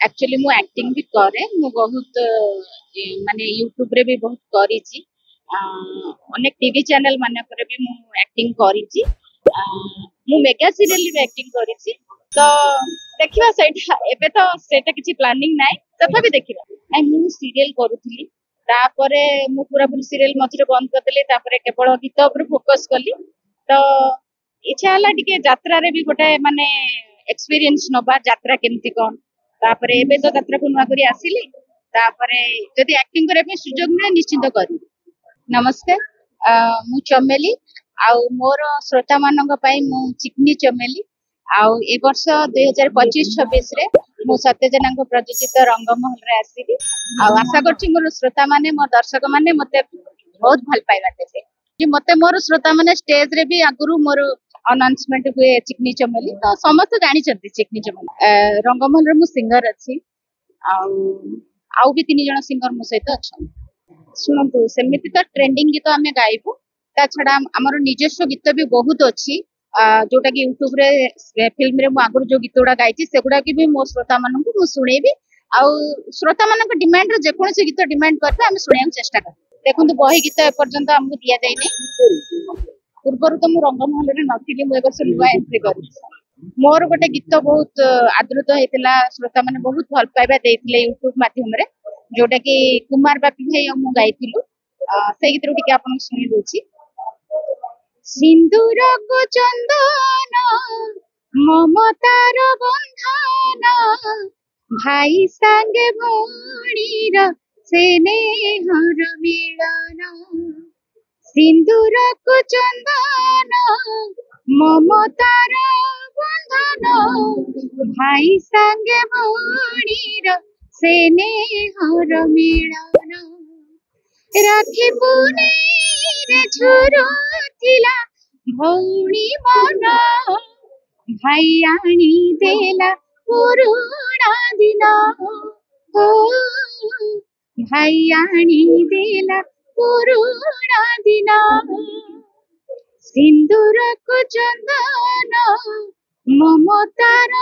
actually मु acting भी करे मु बहुत माने यूट्यूब रे भी बहुत करिछि अनेक टीवी चैनल माने पर भी मु एक्टिंग करिछि मु मेगा सीरियल भी एक्टिंग करिछि तो देखिबा सेटा एबे तो सेटा किछि प्लानिंग नाइ तथापि देखिबा आई मु सीरियल करूथली तापरे मु पूरा पूरी सीरियल मझिरे बंद कर देली तापरे केवल गीत ऊपर फोकस कली तो इच्छा हला टिके यात्रा रे भी गोटे माने एक्सपीरियंस नबा यात्रा केमती कोन तापरे एबे तो यात्रा को नुआ करी आसिली तापरे जदि एक्टिंग करे पे सुजोग मिले निश्चित करी नमस्कार मु चमेली आउ मोर श्रोता मानक पई मु चिकनी चमेली आउ ए वर्ष 2025-26 रे मु सत्यजनांग प्रयोजित रंगमहल रे आसीबी आउ आशा करछि मोर श्रोता माने मोर दर्शक माने मते बहुत भल पाइबा देबे कि मते मोर श्रोता माने स्टेज रे भी आगुरु मोर अनाउंसमेंट हुए चिकनी चमेली तो समस्त जानी चंती चिकनी चमेली रंगमहल रे मु सिंगर अछि आउ आउ भी 3 जण सिंगर मो सहित अछन सुनंतु सेमिति तो ट्रेंडिंग गीत आमे गाइबु ता छडा हमर निजस्व गीत भी बहुत अछि जोटा कि यूट्यूब रे फिल्म रे मु आगुर जो गीत उडा गाइछि सेगुडा कि भी मो श्रोता मानन को सुनेबी आउ श्रोता मानन डिमांड रे जे कोनसे गीत डिमांड करबे हम सुनेम चेष्टा कर देखंतु बही गीत ए पर्यंत हमकु दिया जाय नै पूर्वर तो मु रंगमहल रे नथिली मु एबर्ष नुआ एंट्री करी मोर गोटे गीत बहुत आदृत हेतिला श्रोता माने बहुत भल पाइबा देथिले यूट्यूब माध्यम रे जोटा कि कुमार बापी भाई मु गाइथिलु से गीत टिके आपन सुनि दोछि सिंदूर को चंदन ममतार बंधन भाई संगे भौणीर से नेहर मिलन सिंदूर को चंदन ममतार बंधन भाई संगे भौणीर से नेहर मिलन राखी पुनेरे झुरुथिला भौणी मन भाई आनी देला पुरुणा दिन हो भाई आनी देला पुरुणा दिन सिंदूर को चंदन ममतार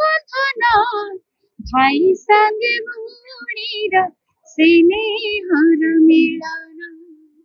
बंधन भाई संगे भौणीर से नेहर मिलन